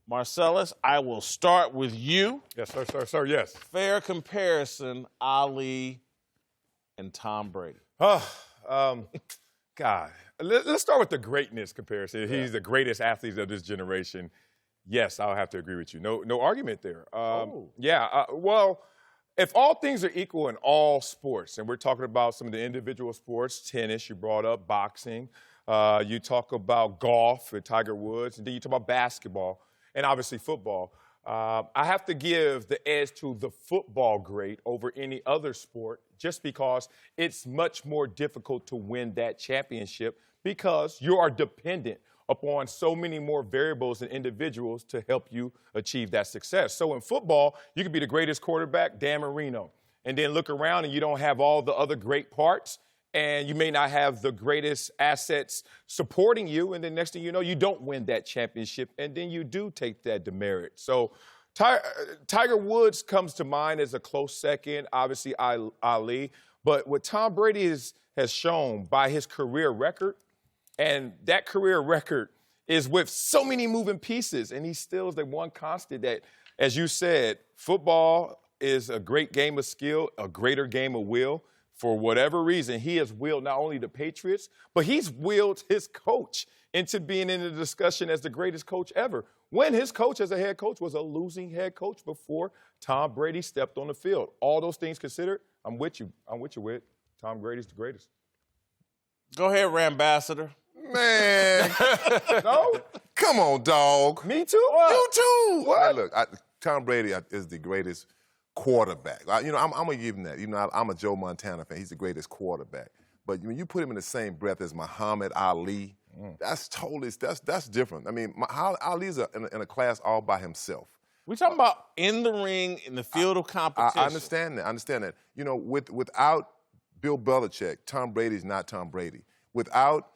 Marcellus, I will start with you. Yes, sir, yes. Fair comparison, Ali and Tom Brady. God. Let's start with the greatness comparison. Yeah. He's the greatest athlete of this generation. Yes, I'll have to agree with you. No argument there. Well, if all things are equal in all sports, and we're talking about some of the individual sports, tennis, you brought up, boxing, you talk about golf with Tiger Woods, and then you talk about basketball, and obviously football. I have to give the edge to the football great over any other sport just because it's much more difficult to win that championship because you are dependent upon so many more variables and individuals to help you achieve that success. So in football, you could be the greatest quarterback, Dan Marino, and then look around and you don't have all the other great parts, and you may not have the greatest assets supporting you, and then next thing you know, you don't win that championship, and then you do take that demerit. So Tiger Woods comes to mind as a close second, obviously Ali, but what Tom Brady has shown by his career record, and that career record is with so many moving pieces, and he still is the one constant that, as you said, football is a great game of skill, a greater game of will. For whatever reason, he has willed not only the Patriots, but he's willed his coach into being in the discussion as the greatest coach ever, when his coach as a head coach was a losing head coach before Tom Brady stepped on the field. All those things considered, I'm with you, Whit. Tom Brady's the greatest. Go ahead, Rambassador. Man. No? Come on, dog. Me too? What? You too. What? Hey, look, Tom Brady is the greatest quarterback. I'm going to give him that. I'm a Joe Montana fan. He's the greatest quarterback. But when you put him in the same breath as Muhammad Ali, that's different. I mean, Ali's in a class all by himself. We're talking about in the ring, in the field of competition. I understand that. Without Bill Belichick, Tom Brady's not Tom Brady. Without...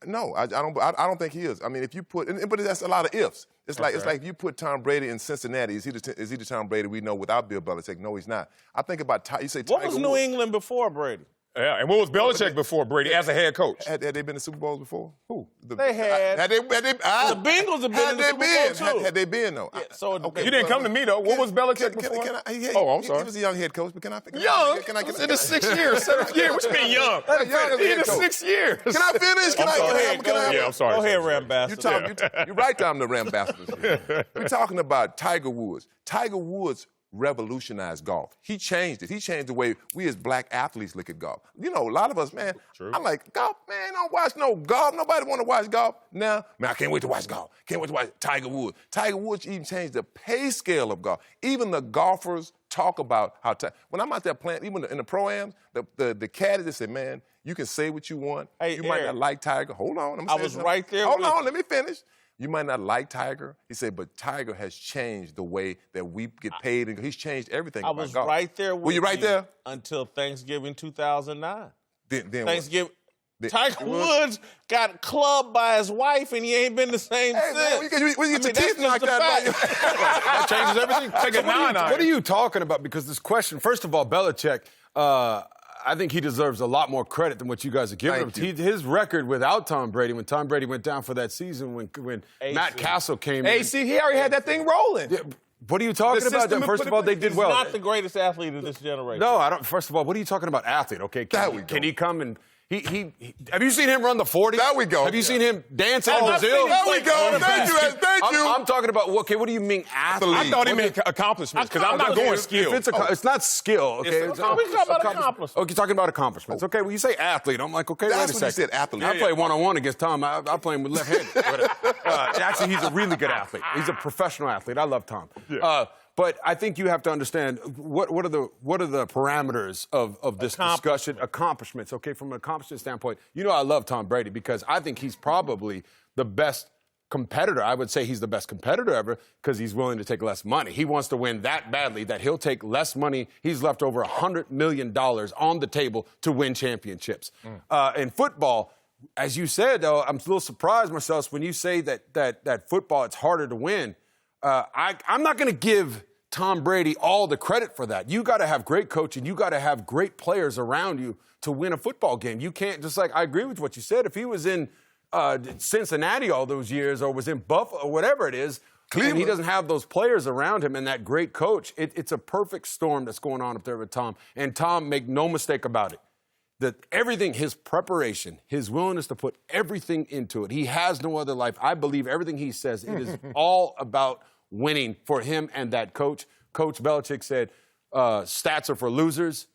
No, I don't think he is. I mean, if you put, but that's a lot of ifs. It's like if you put Tom Brady in Cincinnati, is he the Tom Brady we know without Bill Belichick? No, he's not. I think about you say what Tiger was New England before Brady? Yeah, and what was Belichick before Brady as a head coach? Had they been to Super Bowls before? Who? They had. The Bengals have been in the Super Bowl too. Had they been though? Yeah, so you didn't come to me though. What was Belichick before? I'm sorry. He was a young head coach, but can I? Young? In the 6th year, 7th year. What you mean young? In the 6 years. Can I finish? Yeah, I'm sorry. Go ahead, Rambassador. You're right, I'm the Rambassador. We're talking about Tiger Woods. Tiger Woods revolutionized golf. He changed it. He changed the way we as black athletes look at golf. A lot of us, man, True. I'm like, golf, man, don't watch no golf. Nobody want to watch golf. Now, man, I can't wait to watch golf. Can't wait to watch Tiger Woods. Tiger Woods even changed the pay scale of golf. Even the golfers talk about how when I'm out there playing, even in the pro-ams, the caddies, they say, man, you can say what you want. Hey, you might not like Tiger. Hold on. I was right there. Hold on, let me finish. You might not like Tiger. He said, but Tiger has changed the way that we get paid. And he's changed everything I about was golf. right there with Were you right there? Until Thanksgiving 2009. Then Thanksgiving. Tiger Woods got clubbed by his wife, and he ain't been the same since. Man, you get your teeth knocked out by you. That changes everything. Take a 9 on. What are you talking about? Because this question, first of all, Belichick, I think he deserves a lot more credit than what you guys are giving him. His record without Tom Brady, when Tom Brady went down for that season, when Matt Castle came in. AC, he already had that thing rolling. Yeah, what are you talking about? First of all, they did well. He's not the greatest athlete of this generation. No, I don't. First of all, what are you talking about athlete? Okay, can he come and... have you seen him run the 40? There we go. Have you seen him dance in Brazil? There we go. Thank you. I'm talking about, okay, what do you mean athlete? I thought he meant accomplishments, because I'm not going skill. It's not skill, okay? We're talking about accomplishments. Okay, you're talking about accomplishments. Okay, well, you say athlete. I'm like, okay, wait a second. That's when you said athlete. I play one-on-one against Tom. I play him with left-handed. Actually, he's a really good athlete. He's a professional athlete. I love Tom. Yeah. But I think you have to understand what are the parameters of this discussion? Accomplishments, okay? From an accomplishment standpoint, I love Tom Brady because I think he's probably the best competitor. I would say he's the best competitor ever because he's willing to take less money. He wants to win that badly that he'll take less money. He's left over $100 million on the table to win championships. In football, as you said, though, I'm a little surprised, Marcellus, when you say that football, it's harder to win. I'm not going to give Tom Brady all the credit for that. You got to have great coaching. You got to have great players around you to win a football game. You can't I agree with what you said. If he was in Cincinnati all those years or was in Buffalo or whatever it is, And he doesn't have those players around him and that great coach. It's a perfect storm that's going on up there with Tom. And Tom, make no mistake about it, that everything, his preparation, his willingness to put everything into it, he has no other life. I believe everything he says, it is all about winning for him and that coach. Coach Belichick said, stats are for losers.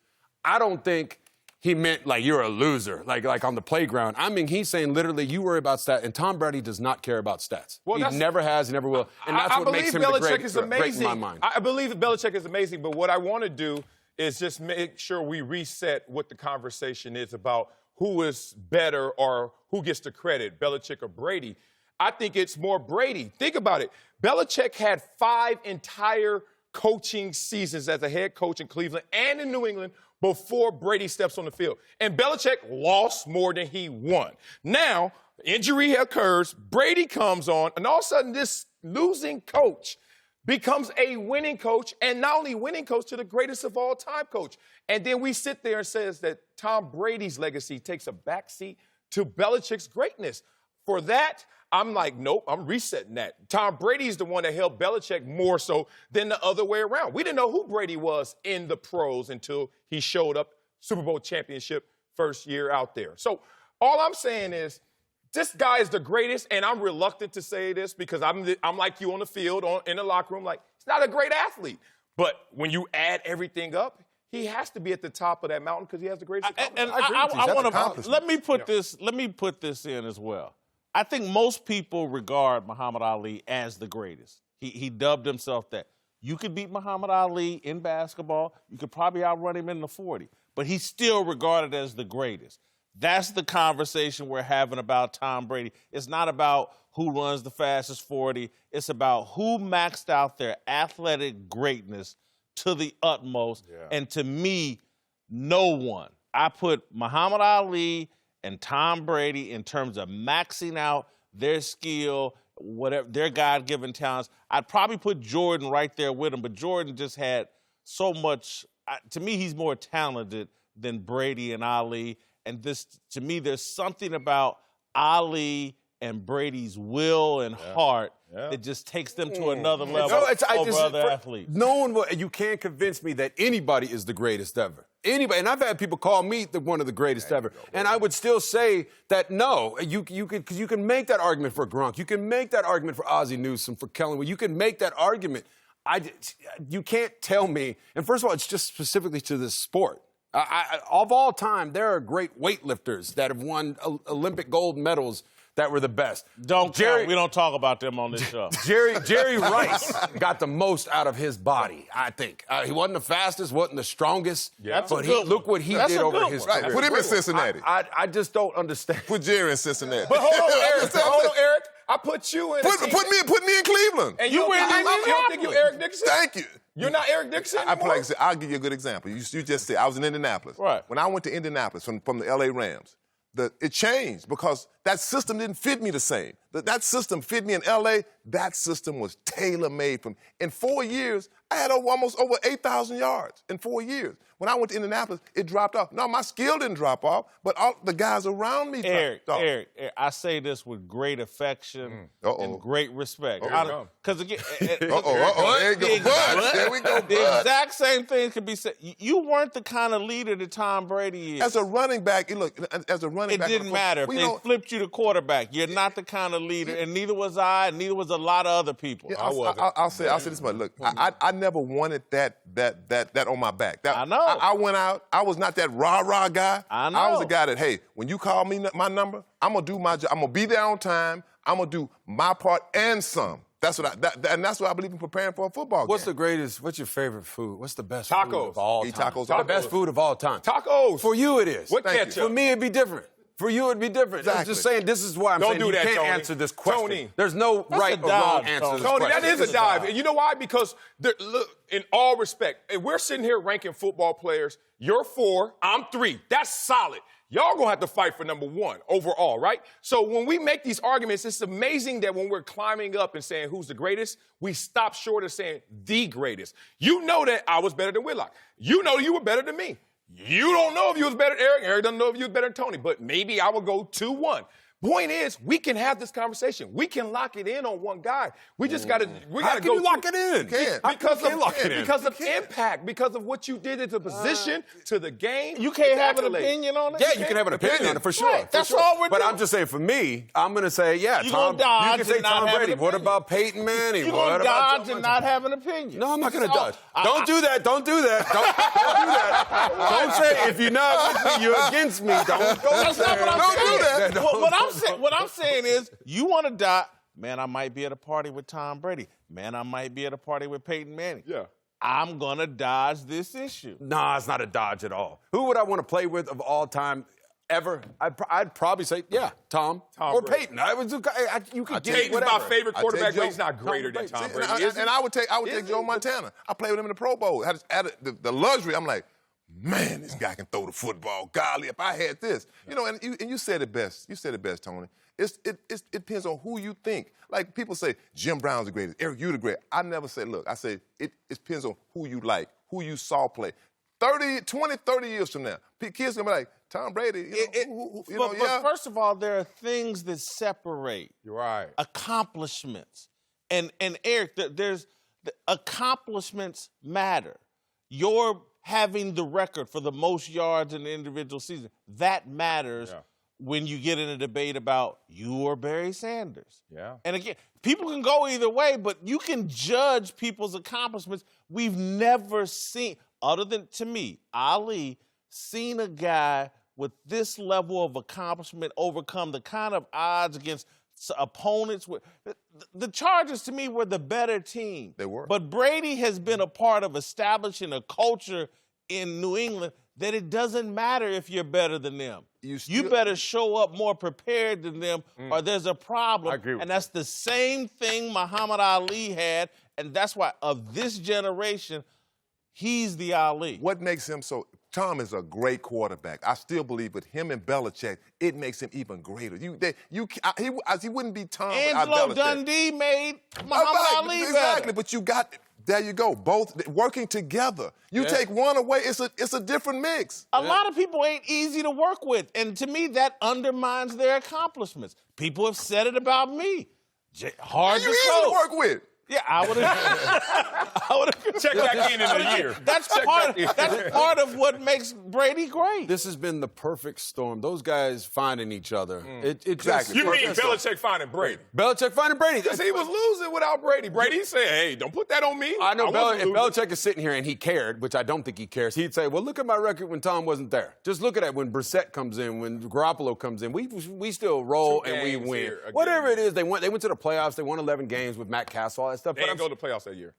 I don't think he meant like you're a loser, like on the playground. I mean, he's saying literally you worry about stats, and Tom Brady does not care about stats. Well, he never has, he never will, and that's what makes him the great in my mind. I believe that Belichick is amazing, but what I want to do is just make sure we reset what the conversation is about who is better or who gets the credit, Belichick or Brady. I think it's more Brady. Think about it. Belichick had 5 entire coaching seasons as a head coach in Cleveland and in New England before Brady steps on the field. And Belichick lost more than he won. Now, injury occurs, Brady comes on, and all of a sudden this losing coach becomes a winning coach, and not only winning coach, to the greatest of all time coach. And then we sit there and says that Tom Brady's legacy takes a backseat to Belichick's greatness. For that, I'm like, nope, I'm resetting that. Tom Brady's the one that helped Belichick more so than the other way around. We didn't know who Brady was in the pros until he showed up, Super Bowl championship, first year out there. So all I'm saying is this guy is the greatest, and I'm reluctant to say this because I'm like you on the field, in the locker room, like, he's not a great athlete. But when you add everything up, he has to be at the top of that mountain because he has the greatest accomplishment. And I want to let me put this in as well. I think most people regard Muhammad Ali as the greatest. He dubbed himself that. You could beat Muhammad Ali in basketball. You could probably outrun him in the 40. But he's still regarded as the greatest. That's the conversation we're having about Tom Brady. It's not about who runs the fastest 40. It's about who maxed out their athletic greatness to the utmost. Yeah. And to me, no one. I put Muhammad Ali and Tom Brady in terms of maxing out their skill, whatever their God-given talents. I'd probably put Jordan right there with him, but Jordan just had so much. To me, he's more talented than Brady and Ali. And this, to me, there's something about Ali and Brady's will and heart that just takes them to another level over other athletes. No one will. You can't convince me that anybody is the greatest ever. Anybody, and I've had people call me one of the greatest ever, and I would still say that no, you can make that argument for Gronk, you can make that argument for Ozzie Newsome, for Kellen, you can make that argument. You can't tell me. And first of all, it's just specifically to this sport. Of all time, there are great weightlifters that have won Olympic gold medals that were the best. We don't talk about them on this show. Jerry Rice got the most out of his body, I think. He wasn't the fastest, wasn't the strongest, but look what he did over his career. Put him in Cincinnati. I just don't understand. Put Jerry in Cincinnati. But hold on, Eric. I put you in. Put me in Cleveland. And you don't think you're Eric Dickerson? Thank you. You're not Eric Dickerson anymore? I'll give you a good example. You just said I was in Indianapolis. Right. When I went to Indianapolis from the L.A. Rams, it changed because that system didn't fit me the same. That system fit me in L.A. That system was tailor-made from. In 4 years, I had almost over 8,000 yards in 4 years. When I went to Indianapolis, it dropped off. No, my skill didn't drop off, but all the guys around me dropped off. Eric, I say this with great affection and great respect. Because again, there we go, Bud. There we go, Bud. The exact same thing could be said. You weren't the kind of leader that Tom Brady is. As a running back, it didn't matter. If they flipped you to quarterback, you're not the kind of leader, and neither was I, and neither was a lot of other people. Yeah, I'll say this much. Look, I never wanted that on my back. I know. I went out. I was not that rah-rah guy. I know. I was the guy that, hey, when you call me my number, I'm gonna do my job. I'm gonna be there on time. I'm gonna do my part and some. That's what I believe in preparing for a football game. What's your favorite food? What's the best food of all time? Tacos. The best food of all time. Tacos. For you, it is. What ketchup? For me, it'd be different. For you, it'd be different. Exactly. I'm just saying, this is why I'm saying you can't answer this question. Tony. There's no right or wrong answer to this question. Tony, that is a dive. And you know why? Because, look, in all respect, and we're sitting here ranking football players. You're 4, I'm 3. That's solid. Y'all gonna have to fight for number 1 overall, right? So when we make these arguments, it's amazing that when we're climbing up and saying who's the greatest, we stop short of saying the greatest. You know that I was better than Whitlock. You know you were better than me. You don't know if you was better than Eric. Eric doesn't know if you was better than Tony. But maybe I will go 2-1. Point is, we can have this conversation. We can lock it in on one guy. We just got to. How can you lock it in? Because of impact, because of what you did to the position, to the game. You can't have an opinion on it. Yeah, you can have an opinion on it for sure. Right. That's all we're doing. But I'm just saying, for me, I'm going to say, yeah, You Tom. gonna You can say dodge and not Tom have Brady. an What opinion. about Peyton Manning? You're What going to about dodge Joe and not have an opinion. No, I'm not going to So, dodge. Don't do that. Don't do that. Don't do that. Don't say if you're not with me, you're against me. Don't go That's there. not what I'm Don't saying. do that. What I'm saying is, you want to die. Man, I might be at a party with Tom Brady. Man, I might be at a party with Peyton Manning. Yeah. I'm going to dodge this issue. Nah, it's not a dodge at all. Who would I want to play with of all time ever? I'd probably say, yeah, Tom or Brady. Peyton. You could get Peyton's whatever. my favorite quarterback, but he's not greater than Tom Brady. And I would take Joe Montana. I played with him in the Pro Bowl. Had the luxury. I'm like, man, this guy can throw the football. Golly, if I had this, and you said it best. You said it best, Tony. It depends on who you think. Like people say, Jim Brown's the greatest. Eric, you the greatest. I never say, look, I say it depends on who you like, who you saw play. 20, 30 years from now, kids gonna be like, Tom Brady. But first of all, there are things that separate You're right. accomplishments. And Eric, there's accomplishments matter. You're having the record for the most yards in the individual season. That matters when you get in a debate about you or Barry Sanders. Yeah. And again, people can go either way, but you can judge people's accomplishments. We've never seen, other than, to me, Ali, seen a guy with this level of accomplishment overcome the kind of odds against opponents. The Chargers, to me, were the better team. They were. But Brady has been a part of establishing a culture in New England that it doesn't matter if you're better than them. You better show up more prepared than them or there's a problem. I agree with and that's the same thing Muhammad Ali had, and that's why of this generation, he's the Ali. What makes him so... Tom is a great quarterback. I still believe with him and Belichick, it makes him even greater. He wouldn't be Tom without Angelo Belichick. Dundee made Muhammad Ali exactly, better. but you got... There you go, both working together. You take one away, it's a different mix. A lot of people ain't easy to work with, and to me, that undermines their accomplishments. People have said it about me. Hard to You easy to work with. Yeah, I would have. Check back in a year. That's part of what makes Brady great. This has been the perfect storm. Those guys finding each other. Exactly. You mean Belichick finding Brady? Belichick finding Brady. Because he was losing without Brady. Brady said, hey, don't put that on me. I know if wasn't Belichick is sitting here and he cared, which I don't think he cares, he'd say, well, look at my record when Tom wasn't there. Just look at it when Brissett comes in, when Garoppolo comes in. We still roll and we win. here, Whatever it is, they went to the playoffs. They won 11 games with Matt Castle, all that stuff. They didn't go to the playoffs that year.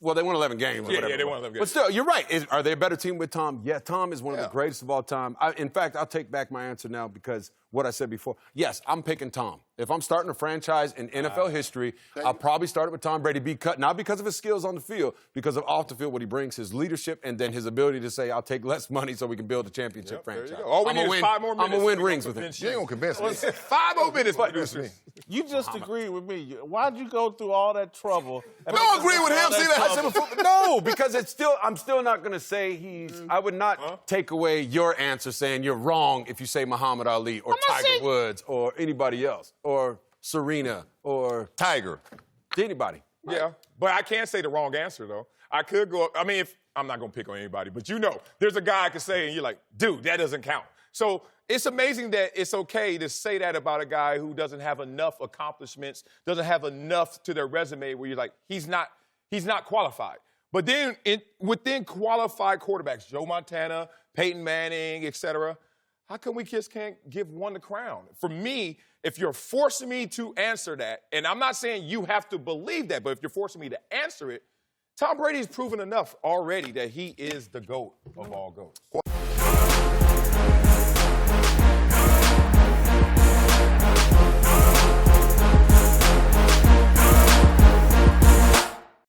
Well, they won 11 games. Or whatever. Yeah, they won 11 games. But still, you're right. Are they a better team with Tom? Yeah, Tom is one of the greatest of all time. In fact, I'll take back my answer now because what I said before. Yes, I'm picking Tom. If I'm starting a franchise in NFL history, I'll probably start it with Tom Brady. Not because of his skills on the field, because of off the field, what he brings, his leadership, and then his ability to say, I'll take less money so we can build a championship franchise. All we need is 5 more minutes. I'm going to win rings with him. You ain't going to convince me. 5 more minutes, producers. You just agree with me. Why'd you go through all that trouble? Don't agree with him. See that? No, because I'm still not going to say he's. I would not take away your answer saying you're wrong if you say Muhammad Ali or Tiger Woods or anybody else or Serena or Tiger. Anybody. Yeah, but I can't say the wrong answer, though. I could go, I'm not going to pick on anybody, but there's a guy I could say, and you're like, dude, that doesn't count. So it's amazing that it's okay to say that about a guy who doesn't have enough accomplishments, doesn't have enough to their resume where you're like, he's not qualified. But then within qualified quarterbacks, Joe Montana, Peyton Manning, et cetera, how come we just can't give one the crown? For me, if you're forcing me to answer that, and I'm not saying you have to believe that, but if you're forcing me to answer it, Tom Brady's proven enough already that he is the GOAT of all GOATs.